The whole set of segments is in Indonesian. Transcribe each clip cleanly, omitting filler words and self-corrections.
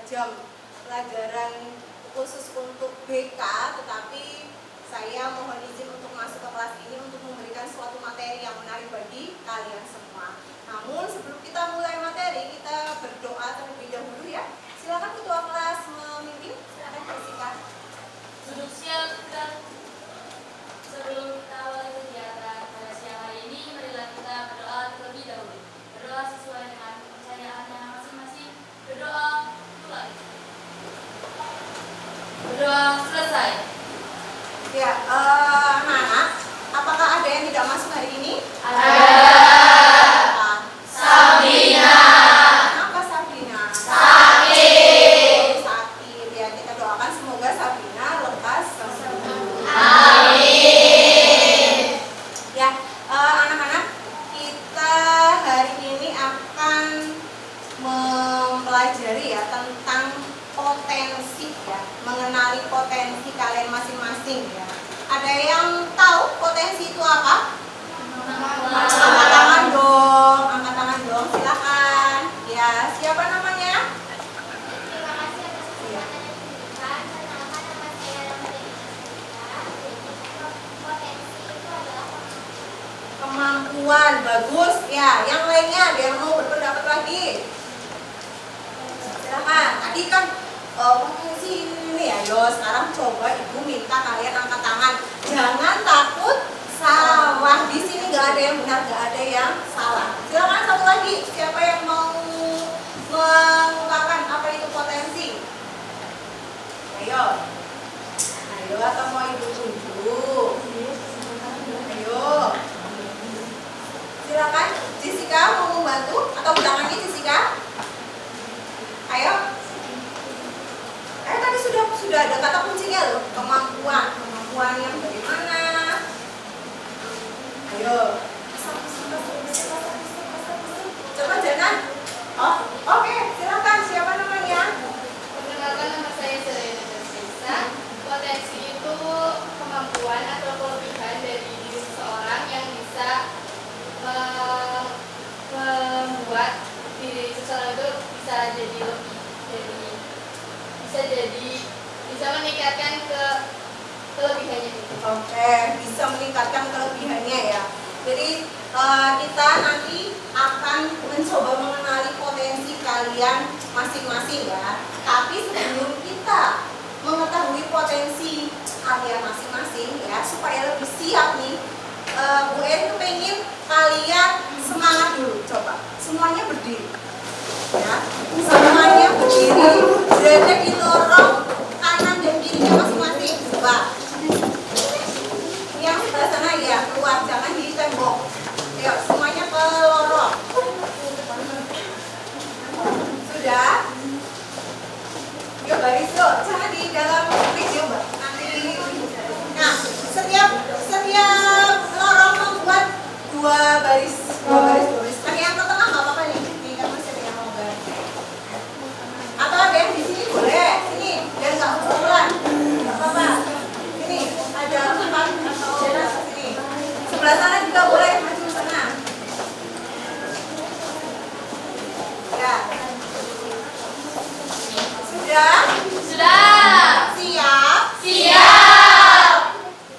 jam pelajaran khusus untuk BK, tetapi saya mohon izin untuk masuk ke kelas ini untuk memberikan suatu materi yang menarik bagi kalian semua. Namun sebelum kita mulai materi, kita berdoa terlebih dahulu ya. Silakan ketua kelas memimpin. Silakan Jessica. Duduk siap dan sebelum kita awali kegiatan pada siang hari ini, marilah kita berdoa terlebih dahulu. Berdoa sesuai dengan kepercayaannya masing-masing. Berdoa mulai. Berdoa selesai. Ya, anak-anak, apakah ada yang tidak masuk hari ini? Ada. Sabrina. Kenapa Sabrina? Sakit. Sakit. Ya, kita doakan semoga Sabrina lekas sembuh. Amin. Ya, anak-anak, kita hari ini akan mempelajari ya tentang potensi ya, mengenali potensi kalian masing-masing ya. Ada yang tahu potensi itu apa? Angkat tangan dong, silakan. Ya, siapa namanya? Terima kasih atas kesempatan yang diberikan. Perkenalkan nama saya Ramadhani Jessica. Potensi itu adalah Kemampuan, bagus ya. Yang lainnya ada yang mau berpendapat lagi? Silakan. Tadi kan potensi ini ya. Yo, sekarang coba ibu minta kalian angkat tangan. Jangan takut salah. Di sini nggak ada yang benar, nggak ada yang salah. Silakan satu lagi. Siapa yang mau mengungkapkan apa itu potensi? Ayo. Ayo, atau mau ibu tunjuk? Ayo. Silakan, Jessica mau membantu atau belakangnya Jessica? Ayo. Tadi sudah ada kata kuncinya loh, kemampuan yang bagaimana? Ayo. Coba Jana. Oh, oke, silakan. Siapa namanya? Perkenalkan nama saya Selena Jessica. Potensi itu kemampuan atau kelebihan dari diri seseorang yang bisa membuat diri seseorang itu bisa jadi lebih bisa meningkatkan kelebihannya itu. Oke, bisa meningkatkan kelebihannya ya. Jadi kita nanti akan mencoba mengenali potensi kalian masing-masing ya. Tapi sebelum kita mengetahui potensi kalian masing-masing ya, supaya lebih siap nih, Bu En pengen kalian semangat dulu. Coba semuanya berdiri ya, semuanya berdiri, berada di lorong kanan dan kirinya masing-masing. Coba yang sebelah sana ya, keluar, jangan di tembok. Ayo, semuanya ke lorong. Sudah? Yuk baris yuk, jangan di dalam video mbak. Nanti. Nah, setiap lorong membuat dua baris. Ada yang ke tengah nggak apa-apa nih? Tidak masih ada yang mau baris. Atau ada yang di sini boleh, sini, dan nggak kebetulan, nggak apa-apa. Ini ada tempat atau sini. Sebelah sana juga boleh, maju sana. Ya. Sudah? Sudah. Siap? Siap.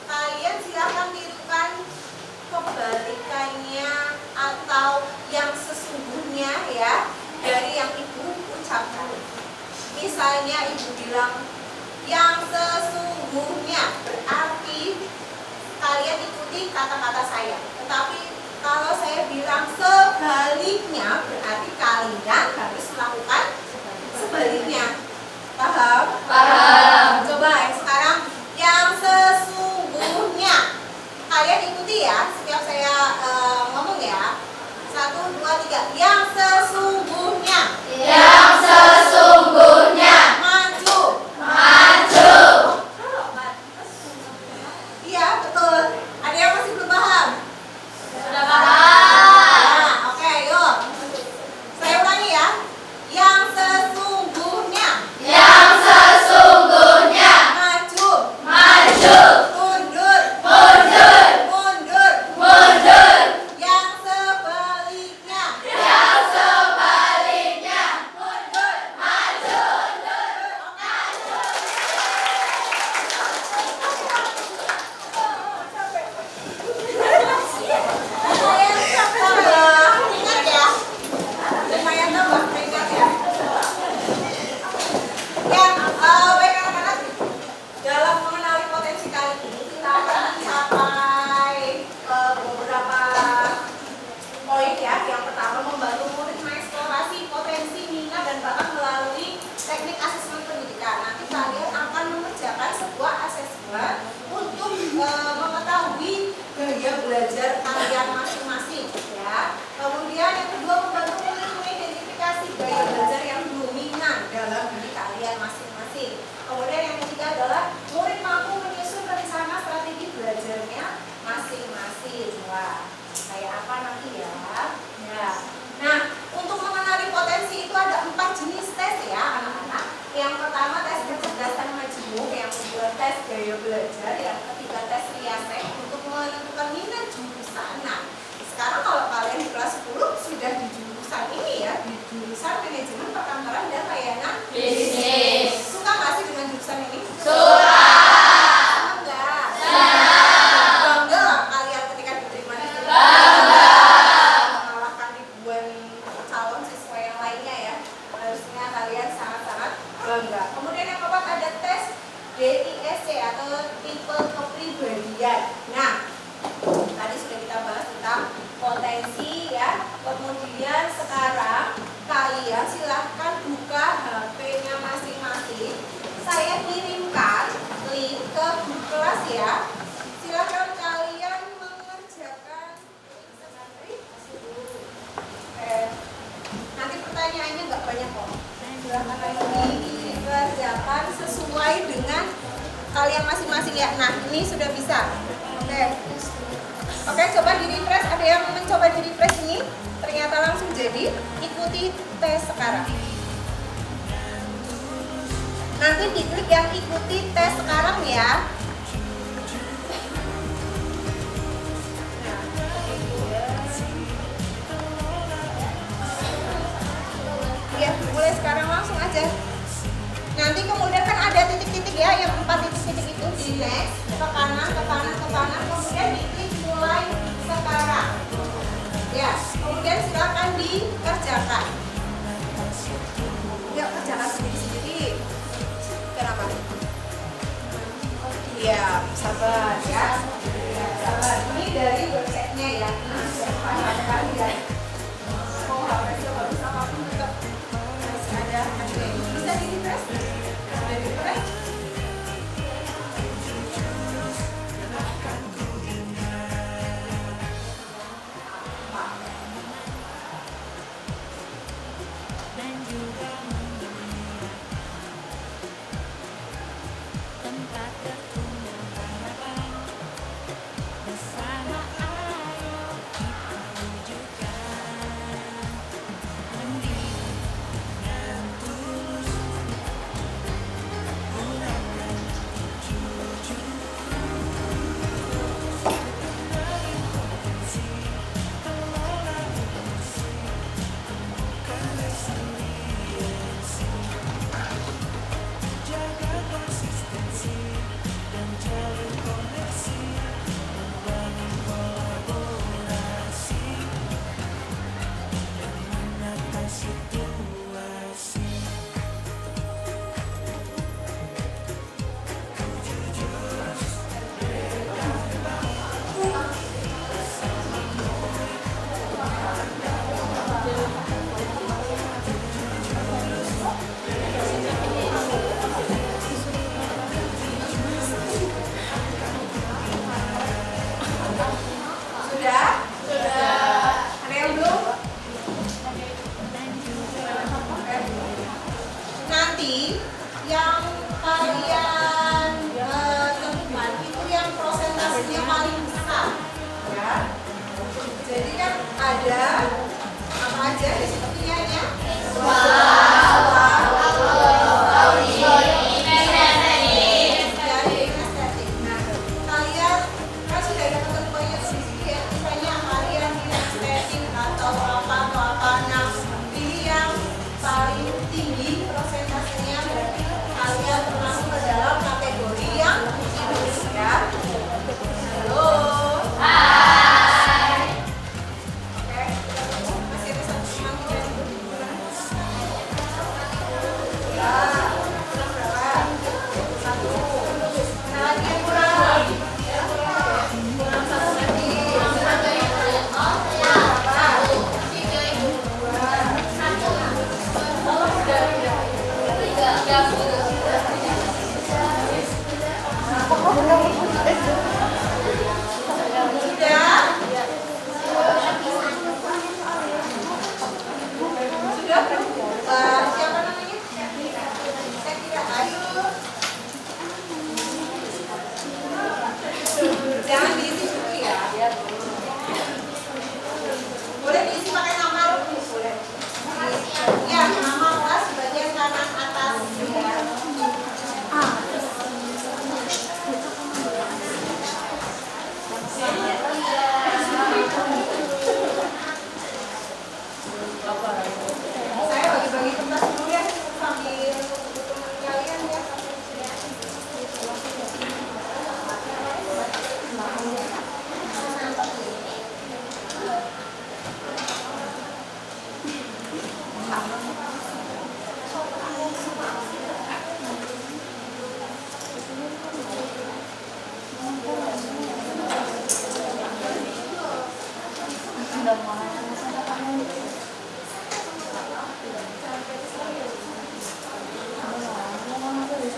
Kalian silakan tirukan kebalikannya atau yang sesungguhnya ya dari yang ibu ucapkan. Misalnya ibu bilang yang sesungguhnya, berarti kalian ikuti kata-kata saya. Tetapi kalau saya bilang sebaliknya, berarti kalian harus melakukan sebaliknya. Paham? Paham. Coba sekarang yang sesungguhnya. Kalian ikuti ya, setiap saya ngomong ya. 1, 2, 3. Yang sesungguhnya. Yang sesungguhnya. Maju. Maju. Iya, betul. Ada yang masih belum paham? Sudah paham. Nah, oke, yuk. Saya ulangi ya. dalam diri kalian masing-masing. Kemudian yang ketiga adalah murid mampu menyusun rencana strategi belajarnya masing-masing. Wah, kayak apa nanti ya? Ya. Nah, untuk mengenali potensi itu ada 4 jenis tes ya anak-anak. Yang pertama tes kecerdasan majemuk, yang kedua tes gaya belajar, yang ketiga tes riasek untuk menentukan minat jurusan. Nah, sekarang kalau kalian di kelas 10 sudah di jurusan ini ya, di jurusan manajemen perkantoran dan layanan bisnis. Suka nggak sih dengan jurusan ini? Suka. Enggak. Bangga nggak kalian ketika diterima di sini? Mengalahkan ribuan calon siswa yang lainnya ya. Harusnya kalian sangat-sangat bangga. Kemudian yang keempat ada tes DISC atau tipe kepribadian. Nah, tadi sudah kita bahas tentang potensi ya. Kemudian sekarang kalian silahkan buka HP-nya masing-masing. Saya kirimkan link ke grup kelas ya. Silahkan kalian mengerjakan. Nanti pertanyaannya nggak banyak kok. Silahkan dikerjakan sesuai dengan kalian masing-masing ya. Nah, ini sudah bisa. Oke, coba di refresh. Ada yang mencoba di refresh ini? Ternyata langsung jadi. Ikuti tes sekarang. Nanti diklik yang ikuti tes sekarang ya. Ya, mulai sekarang langsung aja. Nanti kemudian kan ada titik-titik ya, yang 4 titik-titik itu di next, ke kanan, ke kanan, ke kanan, kemudian diklik mulai sekarang. Ya, kemudian silakan dikerjakan. Ya, kerjakan sendiri-sendiri. Kenapa? Ya, sabar ya. Sabar. Ini dari websitenya ya. Ini sudah banyak kali ya. Mau HP-nya bagus apapun tetap masih ada HP. Bisa di refresh? Ada di refresh?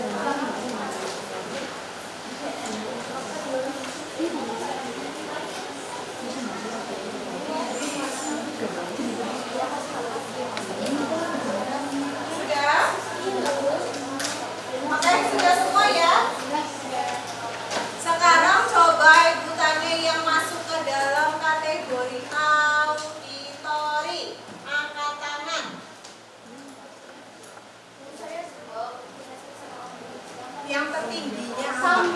Sudah? Oke, sudah semua ya? Sekarang coba ibu tanya yang masuk ke dalam kategori auditori. Angkat tangan. Yang tertingginya apa?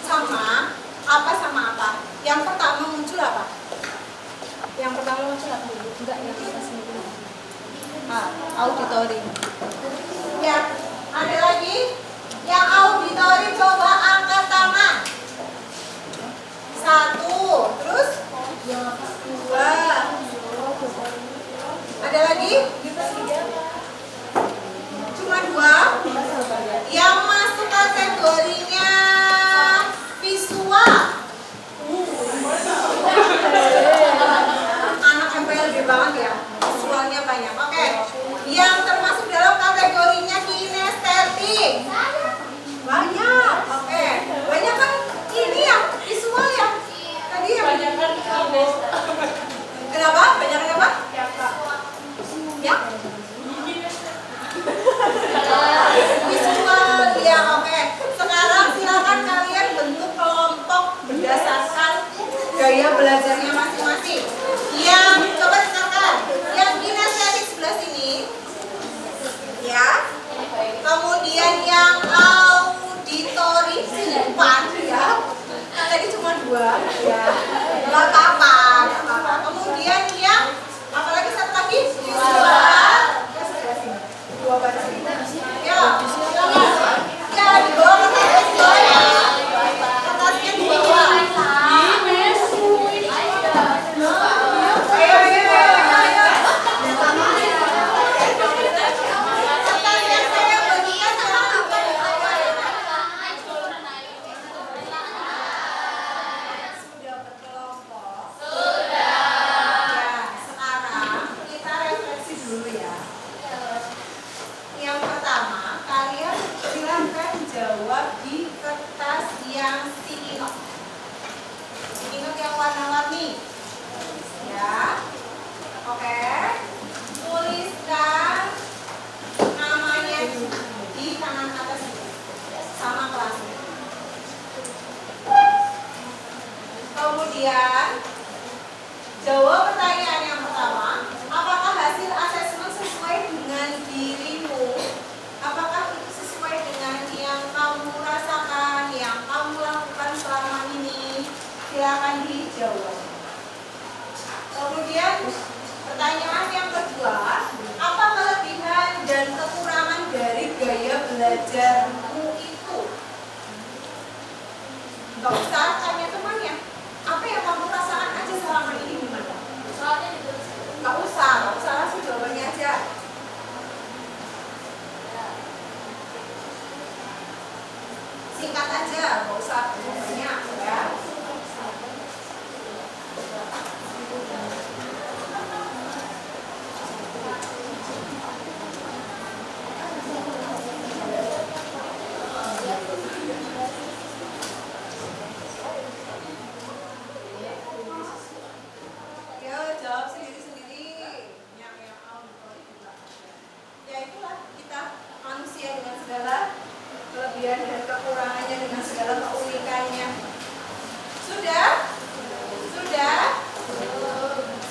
Sama? Apa sama apa? Yang pertama muncul apa? Yang pertama muncul apa? Enggak, yang atas itu. Auditori. Ya, ada lagi? Yang auditori coba angkat tangan. 1, terus 2. Ada lagi? Cuma 2. Yang masuk kategorinya visual. Anak MPLB banget ya. Visualnya banyak. Oke. Yang termasuk dalam kategorinya kinestetik. Banyak. Oke. Banyak kan ini ya, visual ya. Tadi yang banyak kan kamu. Kenapa? Banyak kenapa? Ya. Visual ya, oke. Sekarang silakan kalian bentuk kelompok berdasarkan gaya belajarnya masing-masing. Yang coba dengarkan, yang kinestetik sebelah sini, ya. Kemudian yang auditori di depan, ya. Nah, tadi cuma 2, ya. Nggak apa-apa, nggak apa-apa. Kemudian yang apalagi satu lagi visual. Ya sebelah sini. 2 baris ini. Ya, ya di bawah kertas di bawah ya. Kertasnya di bawah. Ayo, ayo, ayo, ayo. Kertas yang saya bagikan sekarang apa ya? Sudah berkelompok? Sudah. Ya, sekarang kita refleksi dulu ya. Yang pertama, kalian silakan jawab di kertas yang singinok. Singinok yang warna-warni. Ya. Oke. Tuliskan namanya di kanan atas ini. Sama kelasnya. Kemudian jawab pertanyaan yang pertama. Apakah hasil asesmen sesuai dengan dirimu? Apakah itu sesuai dengan yang kamu rasakan, yang kamu lakukan selama ini? Silakan dijawab. Kemudian pertanyaan yang kedua, apa kelebihan dan kekurangan dari gaya belajarmu itu? Gak usah tanya temannya. Apa yang kamu rasakan aja selama ini gimana? Soalnya ditulis. Gak usah langsung jawabannya aja. Singkat aja, gak usah banyak ya. Ya, jawab sendiri-sendiri. Yang auditori juga. Ya itulah kita manusia dengan segala kelebihan dan kekurangannya, dengan segala keunikannya. Sudah? Sudah?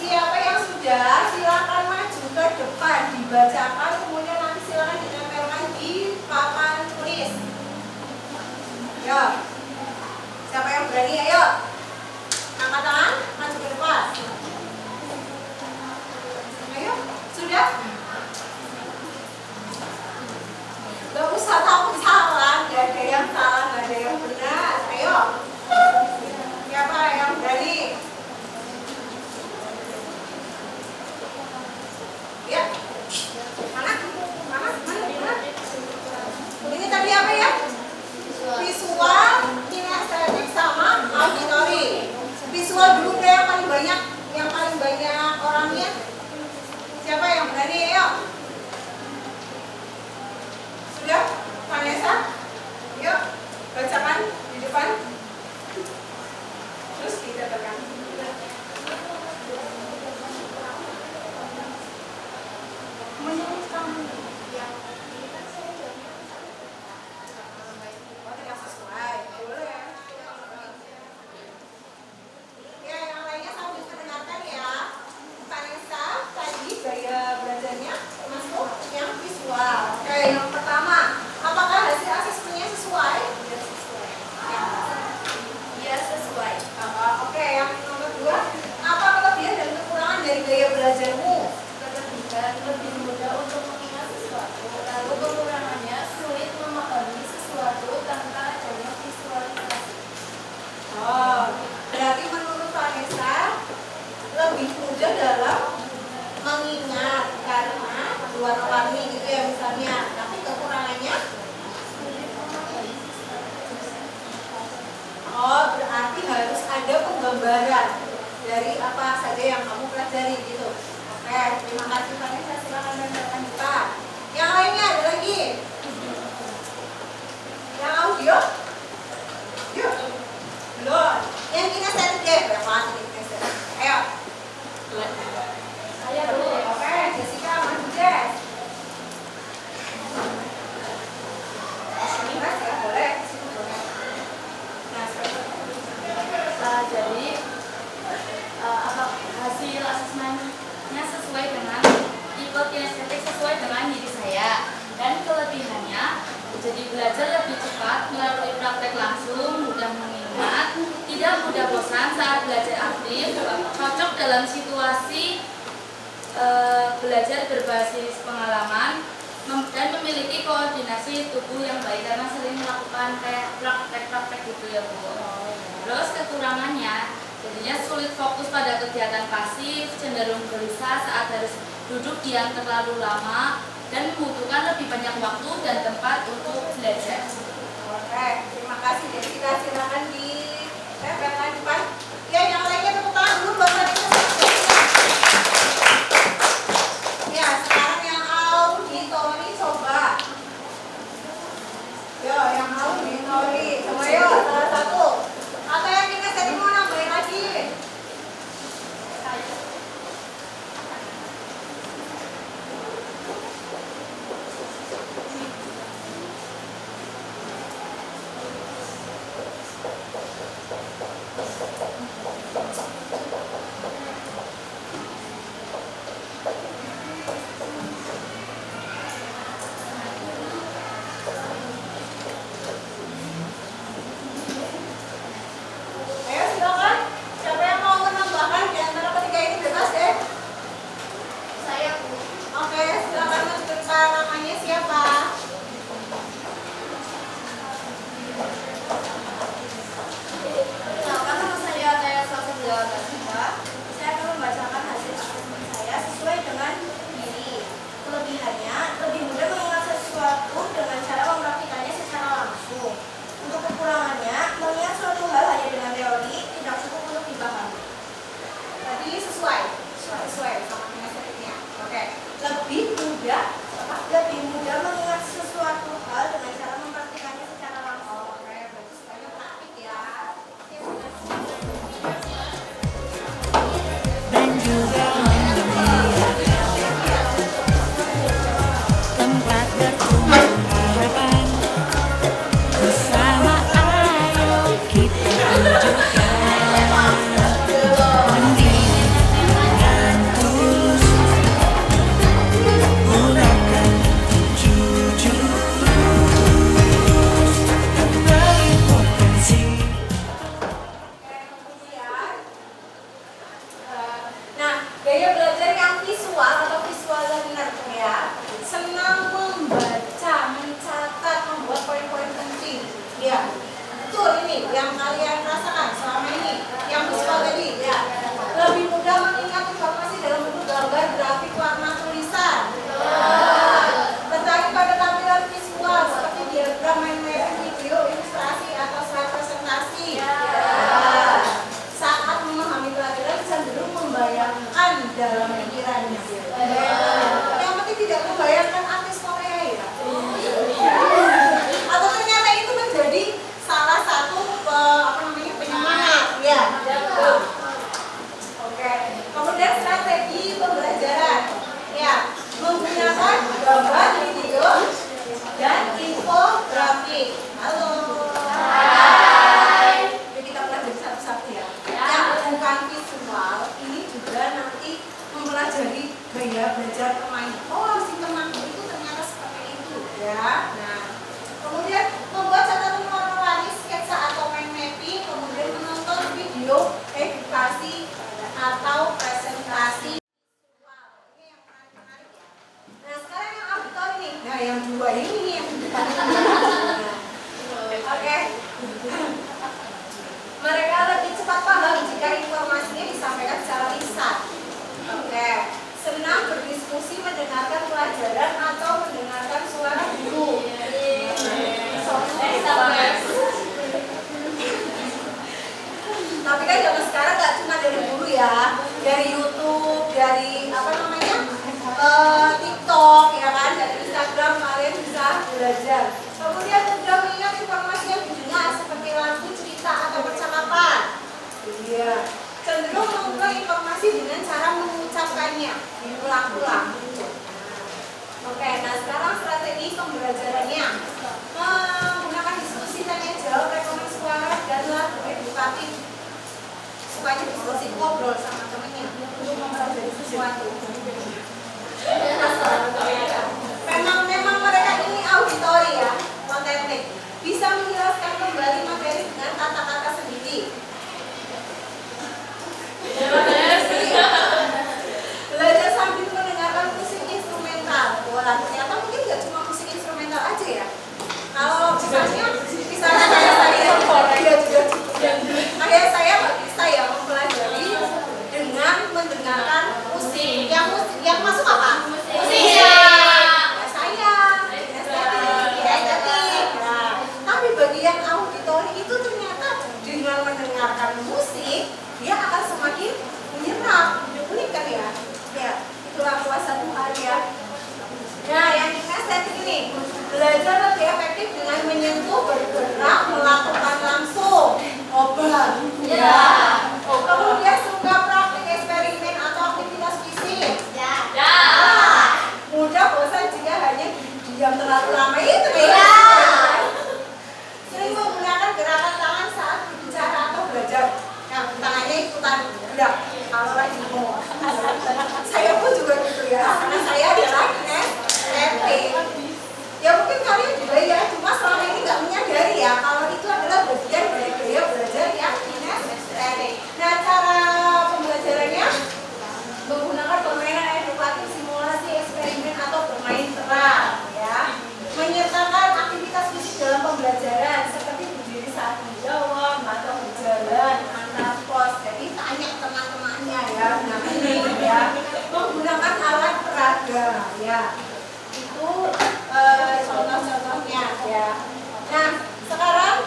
Siapa yang sudah? Silakan maju ke depan, dibacakan, kemudian nanti silakan ditempelkan di papan tulis. Ya. Siapa yang berani? Ayo. Angkat tangan, maju ke depan. Ayo, sudah? Gak usah takut salah, gak ada yang salah, gak ada yang benar. Ayo. Siapa yang berani? Ya. Mana? Ini tadi apa ya? Visual, kinestetik sama auditori. Visual dulu deh yang paling banyak orangnya. Siapa yang berani? yang pertama, apakah hasil asesmennya sesuai? Ya, sesuai. Oke, yang nomor 2, apa kelebihan dan kekurangan dari gaya belajarmu? Kelebihan lebih mudah untuk mengingat sesuatu, lalu kekurangannya sulit memahami sesuatu tanpa adanya visualisasi. Oh, berarti menurut Vanessa lebih mudah dalam mengingat karena warna-warni gitu ya misalnya. Tapi kekurangannya? Oh, berarti harus ada penggambaran dari apa saja yang kamu pelajari gitu. Oke, terima kasih Vanessa. Silakan dan lanjutkan. Yang lainnya ada lagi? Yang audio? Yuk. Belum. Yang kinestetik deh, berapa ini kinestetik? Ayo. Saya boleh. Oke, Jessica, maju Jess. Mas ya, boleh. Nah, Jadi apa hasil asesmennya sesuai dengan tipe kinestetik sesuai dengan diri saya, dan kelebihannya jadi belajar lebih cepat melalui praktek langsung, mudah mengingat, tidak mudah bosan saat belajar aktif, cocok dalam situasi belajar berbasis pengalaman, dan memiliki koordinasi tubuh yang baik karena sering melakukan kayak praktek-praktek gitu ya Bu. Terus kekurangannya jadinya sulit fokus pada kegiatan pasif, cenderung gelisah saat harus duduk diam terlalu lama, dan membutuhkan lebih banyak waktu dan tempat untuk belajar. Oke, terima kasih Jessica. Silakan di lanjutkan. Ya, yang lainnya tepuk tangan dulu buat Vanessa. Ya, sekarang yang auditori coba. Yo, yang auditori. Coba yuk, salah satu. Atau yang kinestetik mau nambahin lagi? ya. Nah, kemudian membuat catatan warna-warni, sketsa atau mind mapping, kemudian menonton video edukasi atau presentasi visual. Ini yang menarik ya. Nah, sekarang yang auditori nih. Nah, yang dua ini nih yang depan. Oke. Mereka lebih cepat paham jika informasinya disampaikan secara lisan. Oke. Senang berdiskusi, mendengarkan pelajaran atau mendengarkan suara guru. Tapi kan zaman sekarang nggak cuma dari guru ya, dari YouTube, dari apa namanya, TikTok ya kan, dari Instagram kalian bisa belajar. Kemudian mudah mengingat informasi yang didengar seperti lagu, cerita atau percakapan. Iya. Cenderung mengulang informasi dengan cara mengucapkannya, diulang-ulang. Oke, nah sekarang strategi pembelajarannya menggunakan diskusi, tanya jawab, rekaman suara, dan lagu edukatif. Sukanya diskusi, ngobrol sama temennya untuk mempelajari sesuatu. Memang mereka ini auditori ya, otentik, bisa menjelaskan kembali materi dengan kata-kata sendiri. Belajar sambil mendengarkan musik instrumental. Wah, ternyata mungkin nggak cuma musik instrumental aja ya. Kalau misalnya kayak saya, kayak saya nggak bisa ya mempelajari dengan mendengarkan musik. Yang masuk apa? Musik. Tapi bagi yang auditori itu ternyata dengan mendengarkan musik dia akan semakin menyerap. Unik kan ya? Ya, itulah kuasa Tuhan ya. Nah, yang estetik ini belajar lebih efektif dengan menyentuh, bergerak, melakukan langsung obat. Ya. Kemudian suka praktik eksperimen atau aktivitas fisik. Ya. Mudah bosan jika hanya diam terlalu lama itu ya. Sering menggunakan gerakan tangan saat berbicara atau belajar. Nah, tangannya ikutan gerak kalau lagi ngomong. Saya pun juga gitu ya, karena saya adalah SMP. Ya mungkin kalian juga ya, cuma selama ini nggak menyadari ya kalau itu adalah bagian dari gaya belajar yang kinestetik. Nah, cara pembelajarannya menggunakan permainan edukatif, simulasi, eksperimen atau bermain terang ya. Menyertakan aktivitas fisik dalam pembelajaran seperti berdiri saat menjawab atau berjalan antar pos. Jadi tanya teman-temannya ya, nah ini ya. Menggunakan alat peraga ya. Itu contoh-contohnya ya. Nah, sekarang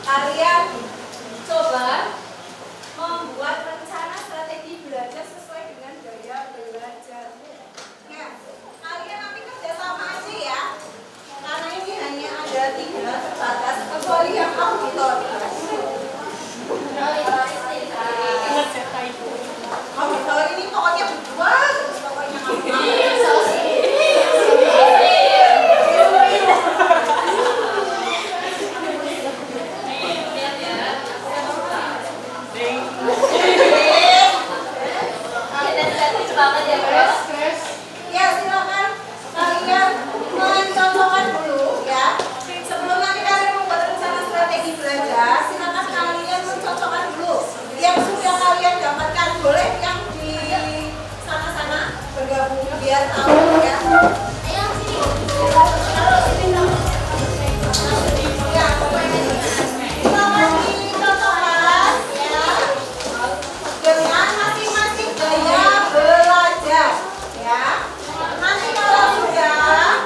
kalian coba membuat rencana strategi belajar sesuai dengan gaya belajar. Ya, kalian nanti kerjasama aja ya. Karena ini hanya ada 3 terbatas kecuali yang auditori. Auditori ini pokoknya berdua terus pokoknya ya, silakan kalian mencontohkan dulu ya. Sebelum nanti kalian membuat rencana strategi belajar, silakan kalian mencontohkan dulu yang sudah kalian dapatkan. Boleh yang di sana-sana bergabung biar tahu ya. Ayo sini. Ya, silakan dicontohkan ya dengan masing-masing gaya belajar ya. Nanti kalau sudah halo.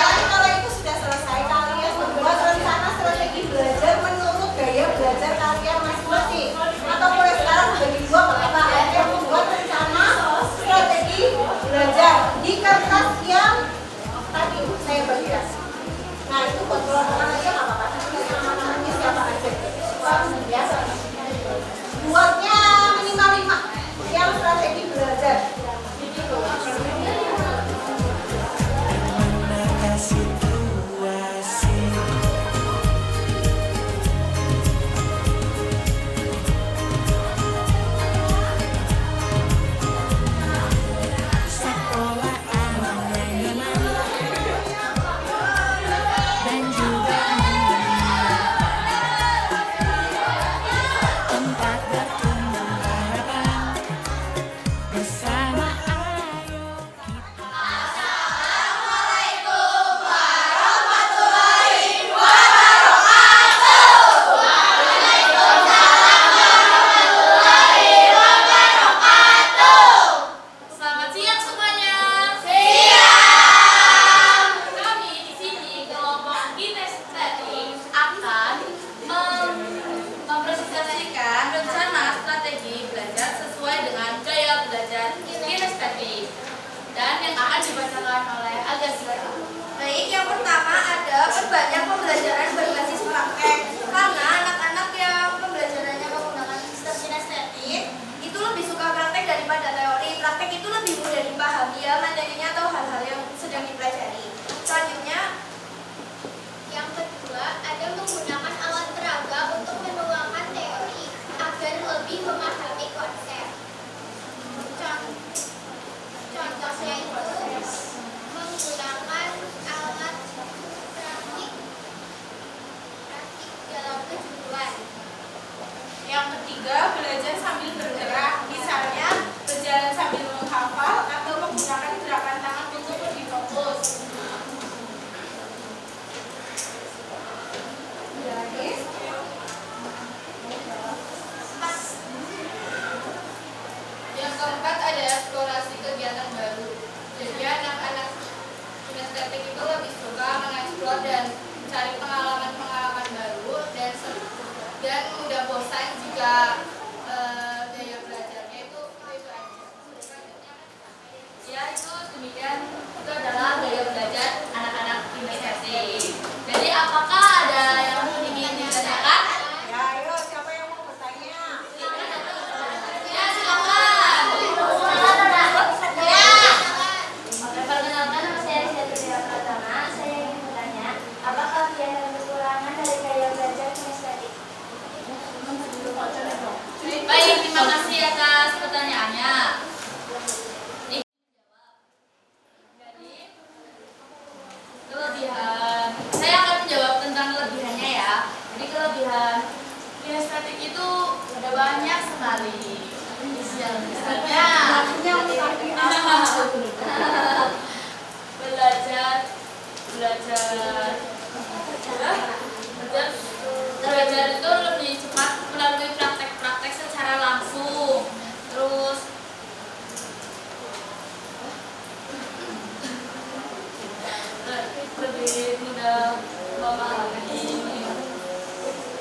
Nanti kalau itu sudah selesai, kalian membuat rencana strategi belajar menurut gaya belajar kalian yang pertama ada perbanyak pembelajaran berbasis praktek. Karena anak-anak yang pembelajarannya menggunakan sistem kinestetik itu lebih suka praktek daripada teori. Praktek itu lebih mudah dipahami ya materinya atau hal-hal yang sedang dipelajari. Selanjutnya, yang kedua ada menggunakan alat peraga untuk menuangkan teori agar lebih memahami konsep. Contohnya itu menggunakan alat praktik dalam kejuruan. Yang ketiga, belajar sambil bergerak, misalnya berjalan sambil menghafal atau menggunakan gerakan tangan untuk lebih fokus. Yang keempat ada eksplorasi kegiatan baru. Jadi anak-anak kinestetik itu lebih suka mengeksplor dan mencari pengalaman-pengalaman baru dan mudah bosan jika gaya belajarnya itu aja. Ya itu demikian, itu adalah gaya belajar anak-anak kinestetik. Jadi apakah ada yang ingin ditanyakan? Ya, ayo siapa yang mau bertanya? Ya silakan. Ya. Perkenalkan nama saya Saya Pratama. Saya ingin bertanya, apa kelebihan dan kekurangan dari gaya belajar kinestetik? Baik, terima kasih atas pertanyaannya. Jadi, kelebihan, saya akan menjawab tentang kelebihannya ya. Jadi kelebihan kinestetik itu ada banyak sekali. Misalnya, belajar itu lebih cepat melalui praktek-praktek secara langsung. Terus lebih mudah memahami,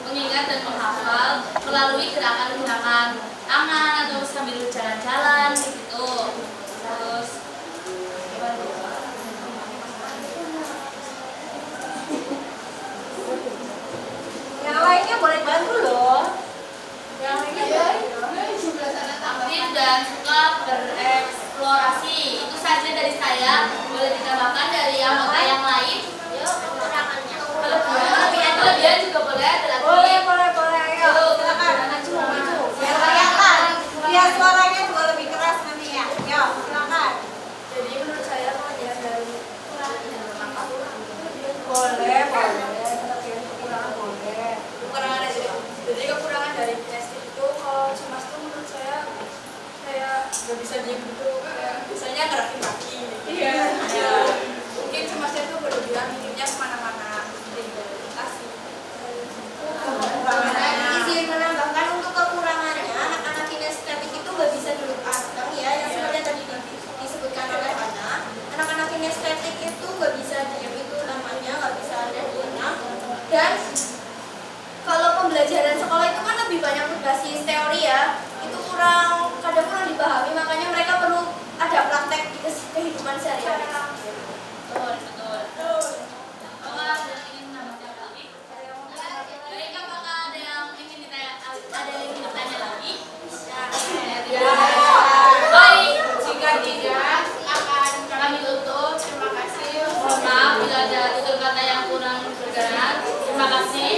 mengingat dan menghafal melalui gerakan-gerakan tangan atau sambil jalan-jalan gitu. Terus Yang lainnya boleh bantu loh. Yang lainnya aktif dan suka bereksplorasi. Itu saja dari saya. Boleh ditambahkan dari anggota yang lain? Kelebihan juga boleh ada lagi. Boleh, ayo. Silakan. Maju. Biar kelihatan. Biar suaranya juga lebih keras nanti ya. Yo, silakan. Jadi menurut saya kelebihan dari Boleh. Kelebihan kekurangan boleh. kekurangan aja. Jadi kekurangan dari kinestetik itu kalau cemas tuh menurut saya kayak nggak bisa diem gitu, kayak biasanya gerakin kaki. Iya. Mungkin cemasnya tuh berlebihan mikirnya kemana-mana. Terima kasih. Izin menambahkan untuk kekurangannya, anak-anak kinestetik itu nggak bisa duduk pasang ya, yang sebenarnya tadi disebutkan oleh Ana. Anak-anak kinestetik itu nggak bisa diam, itu namanya nggak bisa ada diam. Dan kalau pembelajaran sekolah itu kan lebih banyak berbasis teori ya, itu kadang kurang dipahami, makanya mereka perlu ada praktek di kehidupan sehari-hari. Betul. Apakah ada yang ingin menambahkan lagi? Baik, apakah ada yang ingin bertanya lagi? Ya. Baik, jika tidak akan kami tutup. Terima kasih. Mohon maaf bila ada tutur kata yang kurang berkenan. Terima kasih.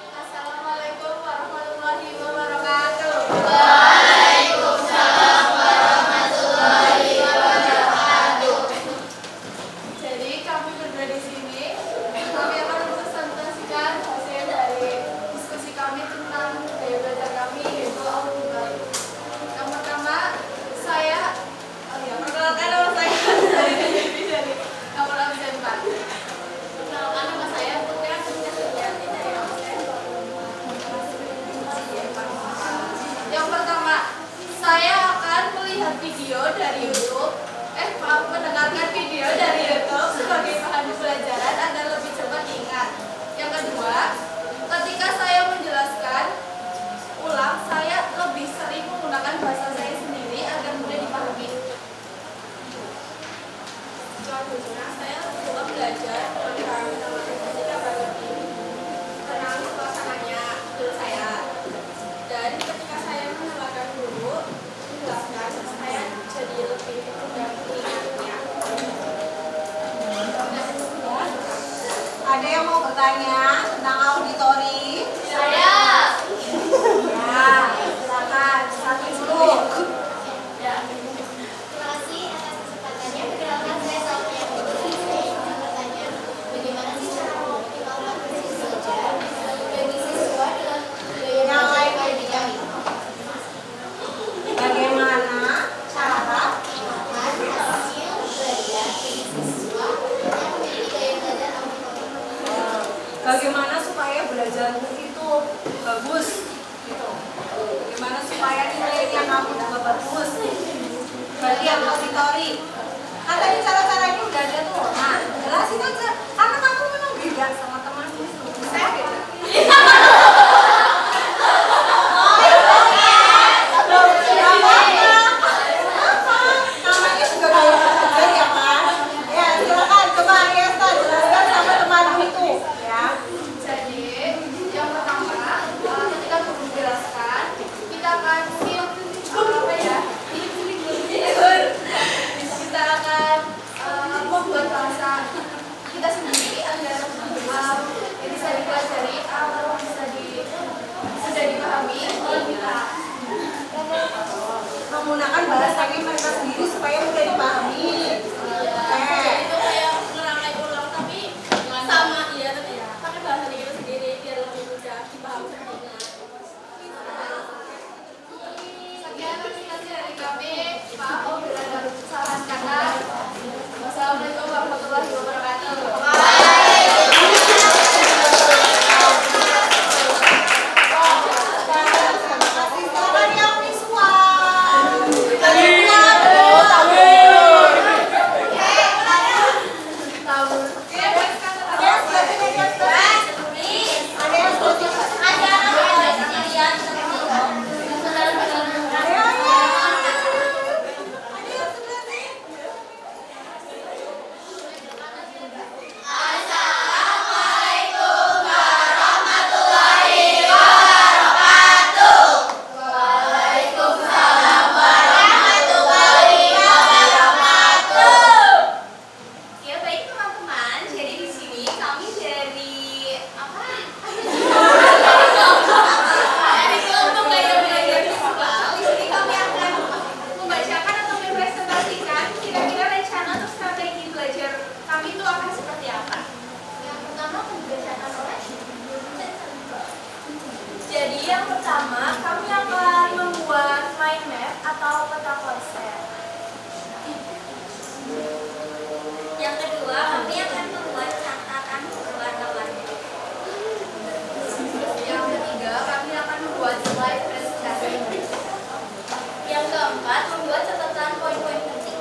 Wassalamualaikum warahmatullahi wabarakatuh. Assalamualaikum warahmatullahi wabarakatuh. Jadi kami berdua di sini, kami akan mempresentasikan hasil dari diskusi kami tentang gaya belajar kami, yaitu Al-Quran. Yang pertama, saya perkenalkan nama saya dari Kampus Abidjan 4. Perkenalkan nama saya Putri Astuti Suryati dari Kampus. Yang pertama, saya akan melihat video dari YouTube. mendengarkan video dari YouTube sebagai bahan pembelajaran agar lebih cepat diingat. Yang kedua, ketika saya menjelaskan ulang, saya lebih sering menggunakan bahasa saya sendiri agar mudah dipahami. Selanjutnya, saya lebih suka belajar memahami matematika agar lebih tenang suasananya menurut saya. Dan ketika saya mendengarkan guru menjelaskan, saya jadi lebih mudah mengingatnya. Ada yang mau bertanya tentang auditori? Saya. Ya, silakan. Satu dulu. Ya. Terima kasih atas kesempatannya. Perkenalkan saya Sofia. Saya ingin bertanya, bagaimana sih cara mengoptimalkan proses belajar bagi siswa dengan budaya Yang lain belajar yang kami? Bagaimana cara Optimalkan hasil belajar bagi siswa yang memiliki gaya belajar auditori. bagaimana supaya belajarmu itu bagus gitu. Bagaimana supaya nilainya kamu juga bagus. Berarti yang auditori. Kan tadi cara-caranya udah ada tuh. Nah, jelasin aja. Karena kamu memang beda sama temanmu. Saya beda. Namanya juga gaya belajar ya kan? Ya silakan coba Ariesta jelaskan sama temanmu itu ya. Jadi, yang pertama, ketika guru menjelaskan, kita akan kita akan membuat bahasa kita sendiri agar bisa dipelajari atau bisa dipahami oleh kita. Menggunakan bahasanya mereka sendiri supaya mudah dipahami. Itu kayak ngerangkai ulang tapi sama iya tapi pakai bahasa kita sendiri biar lebih mudah dipahami. Sekian presentasi dari kami. Maaf bila ada kesalahan kata. Wassalamualaikum warahmatullahi wabarakatuh. Silakan yang visual. Ya baik teman-teman, jadi di sini kami dari apa? Dari kelompok gaya belajar visual. Di sini kami akan membacakan atau mempresentasikan kira-kira rencana atau strategi belajar kami itu akan seperti apa. Yang pertama dibacakan oleh. Jadi yang pertama kami akan membuat mind map atau peta konsep. Yang kedua, kami akan membuat catatan berwarna-warni. Yang ketiga, kami akan membuat slide presentasi. Yang keempat, membuat catatan poin-poin penting.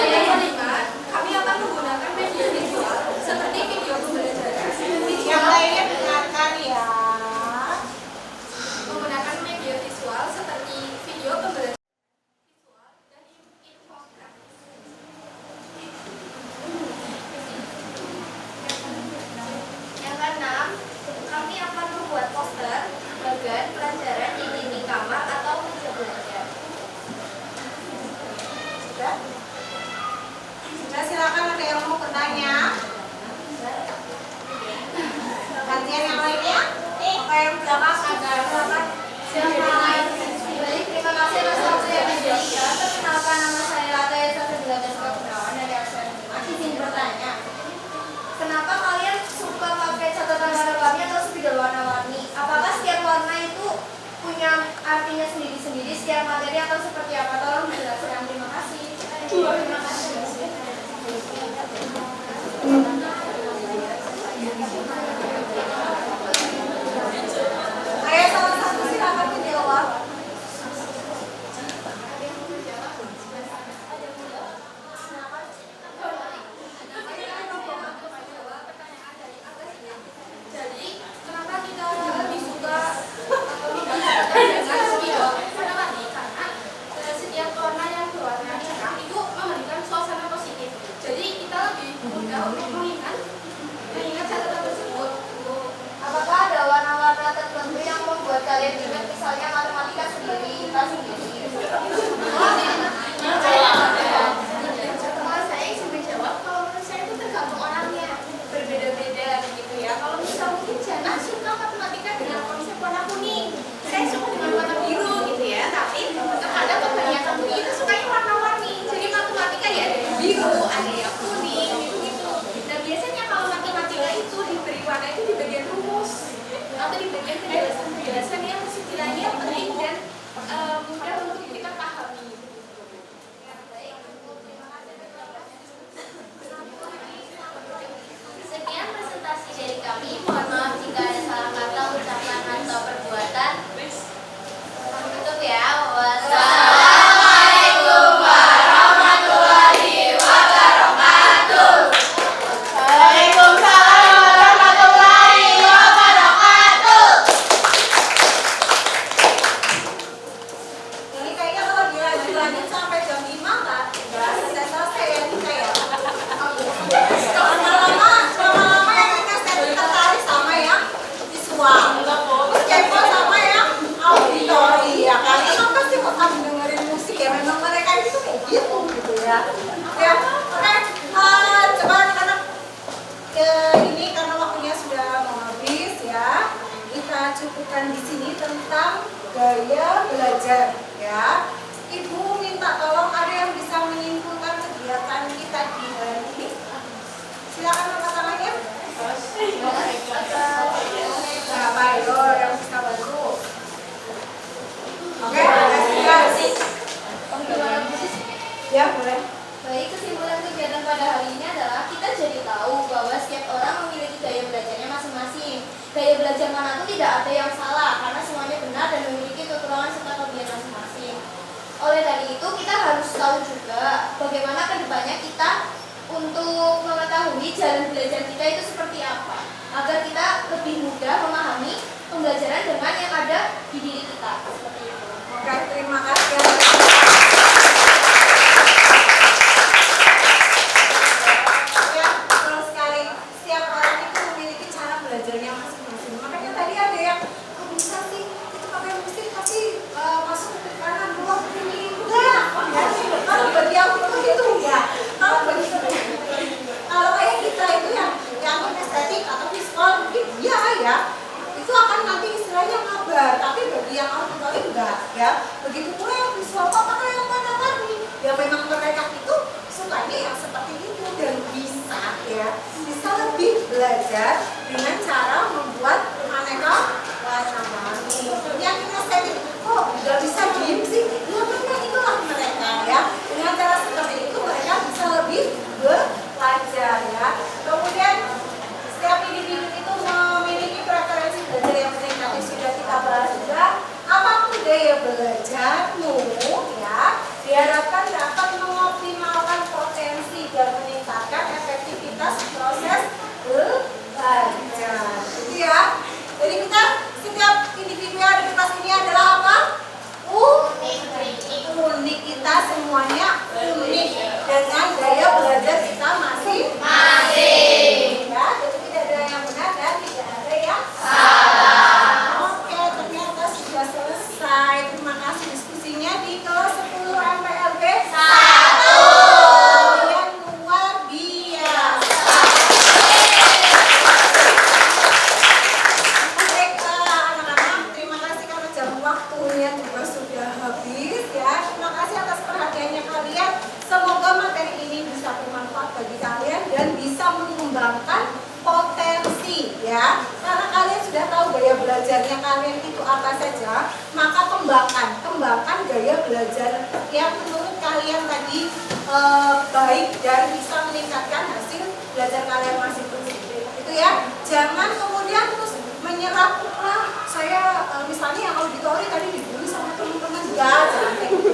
Yang kelima, kami akan menggunakan media visual seperti video pembelajaran. Yang lainnya dengarkan ya. Menggunakan media visual seperti video pembelajaran visual dan infografis. Yang keenam, kami akan membuat poster, bagan, pelajaran di dinding kamar atau meja belajar. Sudah? Sudah silakan ada yang mau bertanya. Gantian yang lainnya? Oke, yang belakang ada silakan. Silakan. Baik, terima kasih atas waktu yang diberikan. Perkenalkan, nama saya Ataya Safira Gunawan dari ASN. Izin bertanya. Kenapa kalian suka pakai catatan warna-warni atau spidol warna-warni? Apakah setiap warna itu punya artinya sendiri-sendiri, setiap materi atau seperti apa? Tolong dijelaskan. Terima kasih. Terima kasih. biru, ada yang kuning, gitu-gitu. Nah biasanya kalau matematika itu diberi warna itu di bagian rumus atau di bagian penjelasan-penjelasan yang sekiranya penting dan mudah untuk kita pahami. Sekian presentasi dari kami. Mohon maaf jika ada salah kata, ucapan, atau perbuatan. Tutup ya. Wassalamualaikum warahmatullahi wabarakatuh. Waalaikumsalam warahmatullahi wabarakatuh. Ini kayaknya kalau dilanjut sampai jam 5 nggak selesai ya kita ya. Lama-lama yang kita tertarik sama yang visual, terus kepo sama yang auditori ya. Karena apa sih kok kami dengerin musik ya? Memang mereka itu kayak gitu ya. Ya, oke. Coba anak-anak ini karena waktunya sudah mau habis ya, kita cukupkan di sini tentang gaya belajar ya. Ibu minta tolong ada yang bisa menyimpulkan kegiatan kita di hari ini. Silakan angkat tangannya. Siapa ayo yang bisa bantu? Oke, ya boleh. Baik, kesimpulan kegiatan pada hari ini adalah kita jadi tahu bahwa setiap orang memiliki gaya belajarnya masing-masing. Gaya belajar mana itu tidak ada yang salah karena semuanya benar dan memiliki kekurangan serta kelebihan masing-masing. Oleh dari itu kita harus tahu juga bagaimana kedepannya kita untuk mengetahui jalan belajar kita itu seperti apa agar kita lebih mudah memahami pembelajaran dengan yang ada di diri kita. Seperti itu. Oke, terima kasih. Ya, betul sekali. Setiap orang itu memiliki cara belajarnya masing-masing. Makanya tadi ada yang kok bisa sih itu pakai musik tapi masuk ke kanan bawah ini enggak. Kalau bagi aku itu enggak. Kalau kayak kita itu yang estetik atau visual mungkin iya ya. Itu akan nanti istilahnya ngabar, tapi bagi yang auditori enggak ya. Begitu pula yang visual apakah yang mana tadi? Ya memang mereka itu sukanya yang seperti itu dan bisa ya, bisa lebih belajar dengan cara membuat aneka warna-warni. Yang estetik kok nggak bisa diem sih? Ya memang itulah mereka ya. Dengan cara seperti itu mereka bisa lebih belajar ya. Kemudian setiap individu itu memiliki preferensi belajar yang penting tadi sudah kita bahas juga. Apapun gaya belajarmu ya, diharapkan dapat mengoptimalkan potensi dan meningkatkan efektivitas proses belajar. Jadi ya, jadi kita setiap individu yang ada di kelas ini adalah apa? Unik. Kita semuanya unik dengan gaya belajar kita masing-masing. Ya, jadi tidak ada yang benar dan tidak ada yang salah. Oke, ternyata sudah selesai. Terima kasih diskusinya di kelas 10 MPLB 1. Yang luar biasa. Baik, anak-anak, terima kasih karena jam waktunya juga sudah habis ya. Terima kasih atas perhatiannya kalian. Semoga materi ini bisa bermanfaat bagi kalian dan bisa mengembangkan potensi ya. Karena kalian sudah tahu gaya belajarnya kalian itu apa saja, maka kembangkan gaya belajar yang menurut kalian tadi baik dan bisa meningkatkan hasil belajar kalian masing-masing. Itu ya. Jangan kemudian terus menyerap saya misalnya yang auditori tadi dibully sama teman-teman, jangan kayak